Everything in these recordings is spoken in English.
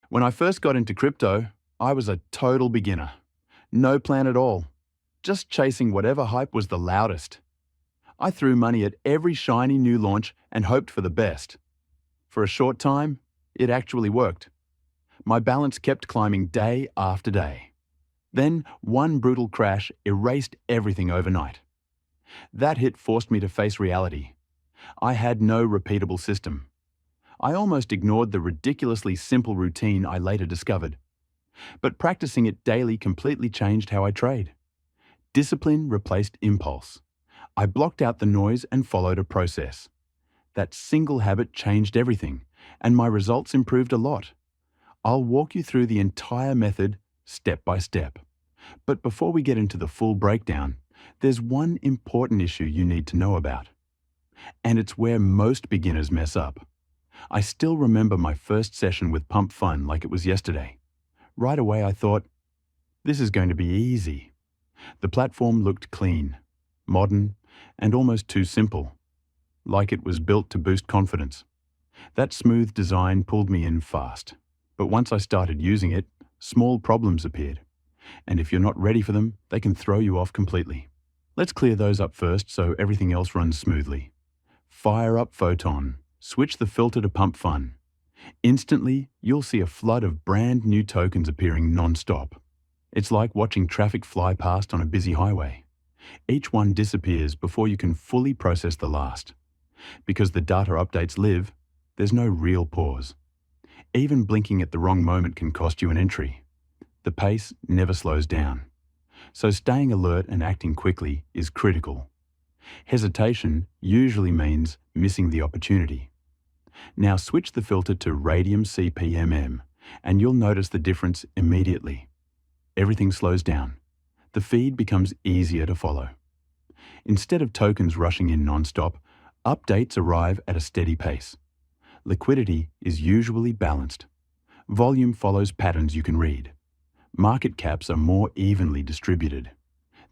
When I first got into crypto, I was a total beginner. No plan at all. Just chasing whatever hype was the loudest. I threw money at every shiny new launch and hoped for the best. For a short time, it actually worked. My balance kept climbing day after day. Then, one brutal crash erased everything overnight. That hit forced me to face reality. I had no repeatable system. I almost ignored the ridiculously simple routine I later discovered. But practicing it daily completely changed how I trade. Discipline replaced impulse. I blocked out the noise and followed a process. That single habit changed everything, and my results improved a lot. I'll walk you through the entire method step by step. But before we get into the full breakdown, there's one important issue you need to know about. And it's where most beginners mess up. I still remember my first session with Pump Fun like it was yesterday. Right away I thought, this is going to be easy. The platform looked clean, modern, and almost too simple, like it was built to boost confidence. That smooth design pulled me in fast. But once I started using it, small problems appeared. And if you're not ready for them, they can throw you off completely. Let's clear those up first so everything else runs smoothly. Fire up Photon. Switch the filter to Pump Fun. Instantly, you'll see a flood of brand new tokens appearing non-stop. It's like watching traffic fly past on a busy highway. Each one disappears before you can fully process the last. Because the data updates live, there's no real pause. Even blinking at the wrong moment can cost you an entry. The pace never slows down. So staying alert and acting quickly is critical. Hesitation usually means missing the opportunity. Now switch the filter to Radium CPMM and you'll notice the difference immediately. Everything slows down. The feed becomes easier to follow. Instead of tokens rushing in non-stop, updates arrive at a steady pace. Liquidity is usually balanced. Volume follows patterns you can read. Market caps are more evenly distributed.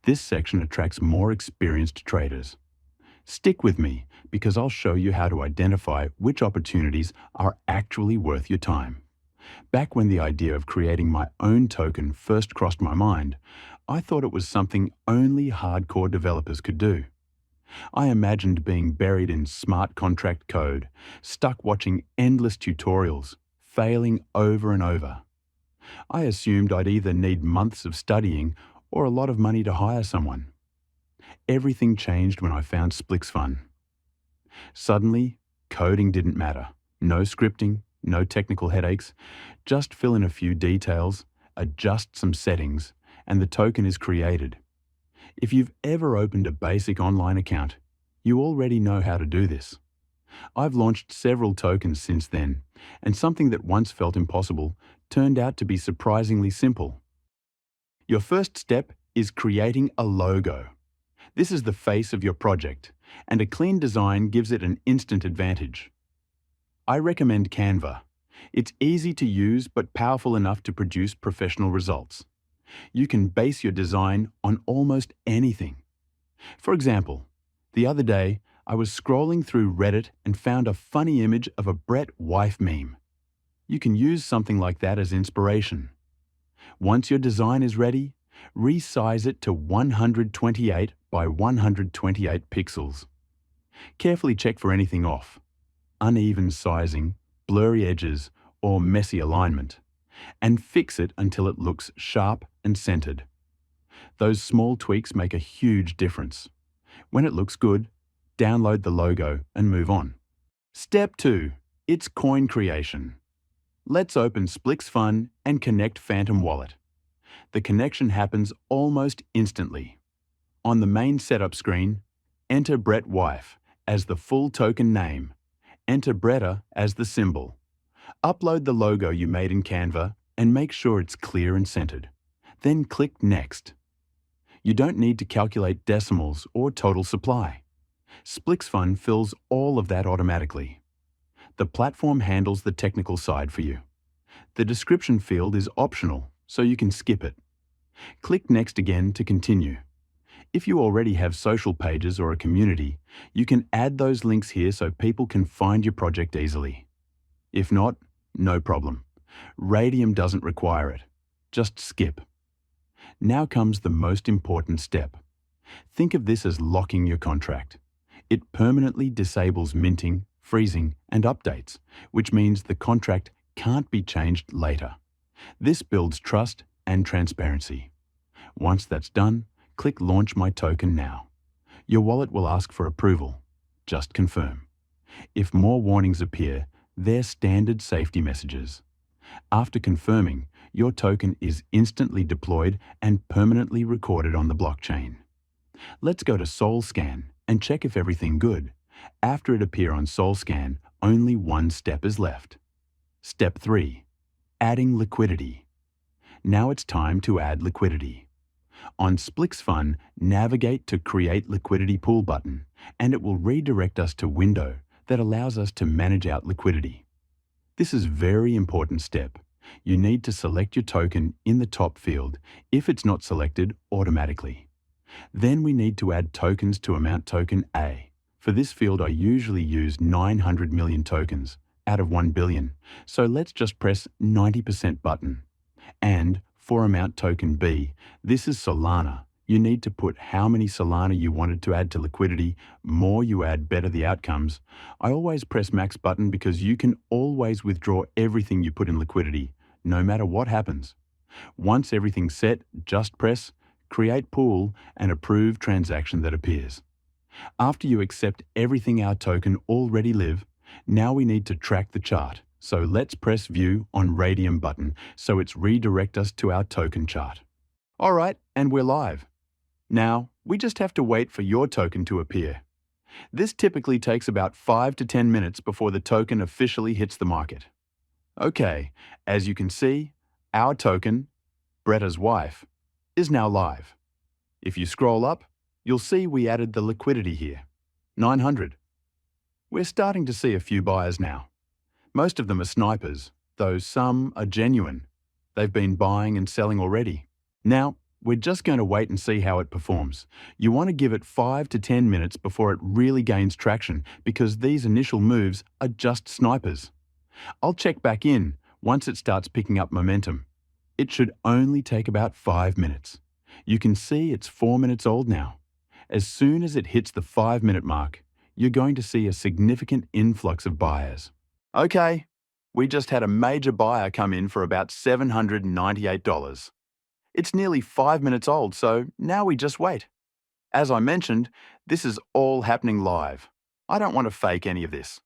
This section attracts more experienced traders. Stick with me because I'll show you how to identify which opportunities are actually worth your time. Back when the idea of creating my own token first crossed my mind, I thought it was something only hardcore developers could do. I imagined being buried in smart contract code, stuck watching endless tutorials, failing over and over. I assumed I'd either need months of studying or a lot of money to hire someone. Everything changed when I found SplixFun. Suddenly, coding didn't matter. No scripting, no technical headaches. Just fill in a few details, adjust some settings, and the token is created. If you've ever opened a basic online account, you already know how to do this. I've launched several tokens since then, and something that once felt impossible turned out to be surprisingly simple. Your first step is creating a logo. This is the face of your project, and a clean design gives it an instant advantage. I recommend Canva. It's easy to use but powerful enough to produce professional results. You can base your design on almost anything. For example, the other day, I was scrolling through Reddit and found a funny image of a Brett wife meme. You can use something like that as inspiration. Once your design is ready, resize it to 128 by 128 pixels. Carefully check for anything off, uneven sizing, blurry edges, or messy alignment, and fix it until it looks sharp and centered. Those small tweaks make a huge difference. When it looks good, download the logo and move on. Step 2. It's coin creation. Let's open SplixFun and connect Phantom Wallet. The connection happens almost instantly. On the main setup screen, enter Brett Wife as the full token name. Enter Bretta as the symbol. Upload the logo you made in Canva and make sure it's clear and centered. Then click Next. You don't need to calculate decimals or total supply. SplixFun fills all of that automatically. The platform handles the technical side for you. The description field is optional, so you can skip it. Click Next again to continue. If you already have social pages or a community, you can add those links here so people can find your project easily. If not, no problem. Radium doesn't require it. Just skip. Now comes the most important step. Think of this as locking your contract. It permanently disables minting, freezing, and updates, which means the contract can't be changed later. This builds trust and transparency. Once that's done, click Launch My Token now. Your wallet will ask for approval. Just confirm. If more warnings appear, they're standard safety messages. After confirming, your token is instantly deployed and permanently recorded on the blockchain. Let's go to SolScan and check if everything good. After it appear on SolScan, only one step is left. Step 3. Adding liquidity. Now it's time to add liquidity. On SplixFun, navigate to Create Liquidity Pool button, and it will redirect us to window that allows us to manage out liquidity. This is a very important step. You need to select your token in the top field if it's not selected automatically. Then we need to add tokens to amount token A. For this field, I usually use 900 million tokens out of 1 billion, so let's just press 90% button. And for amount token B, this is Solana. You need to put how many Solana you wanted to add to liquidity. More you add, better the outcomes. I always press max button because you can always withdraw everything you put in liquidity, no matter what happens. Once everything's set, just press Create Pool and approve transaction that appears. After you accept everything our token already live, now we need to track the chart. So let's press View on Radium button so it's redirect us to our token chart. All right, and we're live. Now, we just have to wait for your token to appear. This typically takes about 5 to 10 minutes before the token officially hits the market. Okay, as you can see, our token, Bretta's wife, is now live. If you scroll up, you'll see we added the liquidity here, 900. We're starting to see a few buyers now. Most of them are snipers, though some are genuine. They've been buying and selling already. Now, we're just going to wait and see how it performs. You want to give it 5 to 10 minutes before it really gains traction because these initial moves are just snipers. I'll check back in once it starts picking up momentum. It should only take about 5 minutes. You can see it's 4 minutes old now. As soon as it hits the 5-minute mark, you're going to see a significant influx of buyers. Okay, we just had a major buyer come in for about $798. It's nearly 5 minutes old, so now we just wait. As I mentioned, this is all happening live. I don't want to fake any of this.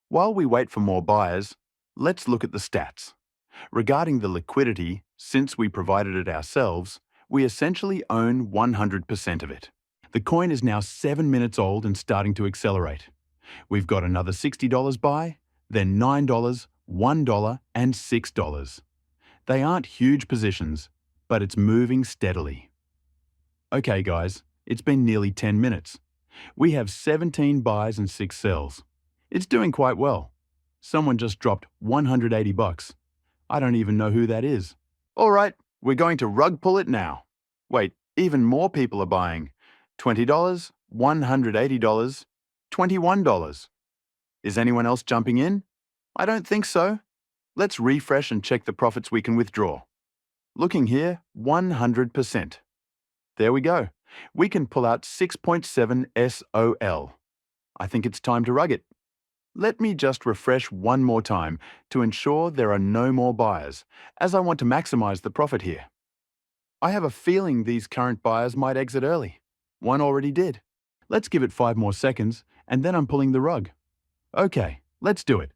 While we wait for more buyers, let's look at the stats. Regarding the liquidity, since we provided it ourselves, we essentially own 100% of it. The coin is now 7 minutes old and starting to accelerate. We've got another $60 buy, then $9, $1, and $6. They aren't huge positions, but it's moving steadily. Okay guys, it's been nearly 10 minutes. We have 17 buys and 6 sells. It's doing quite well. Someone just dropped $180. I don't even know who that is. All right, we're going to rug pull it now. Wait, even more people are buying. $20, $180, $21. Is anyone else jumping in? I don't think so. Let's refresh and check the profits we can withdraw. Looking here, 100%. There we go. We can pull out 6.7 SOL. I think it's time to rug it. Let me just refresh one more time to ensure there are no more buyers, as I want to maximize the profit here. I have a feeling these current buyers might exit early. One already did. Let's give it 5 more seconds, and then I'm pulling the rug. Okay, let's do it.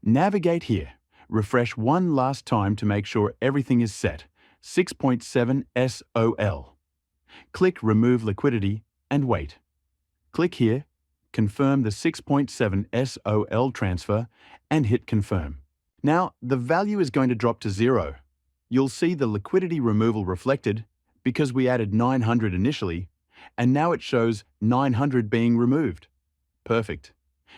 Navigate here. Refresh one last time to make sure everything is set. 6.7 SOL. Click Remove Liquidity and wait. Click here, confirm the 6.7 SOL transfer and hit Confirm. Now, the value is going to drop to 0. You'll see the liquidity removal reflected because we added 900 initially, and now it shows 900 being removed. Perfect.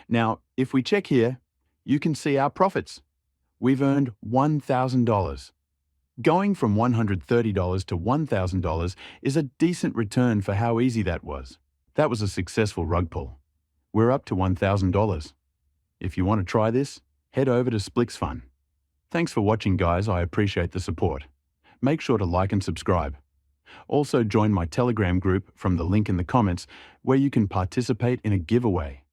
Now, if we check here, you can see our profits. We've earned $1,000. Going from $130 to $1,000 is a decent return for how easy that was. That was a successful rug pull. We're up to $1,000. If you want to try this, head over to SplixFun. Thanks for watching, guys. I appreciate the support. Make sure to like and subscribe. Also join my Telegram group from the link in the comments where you can participate in a giveaway.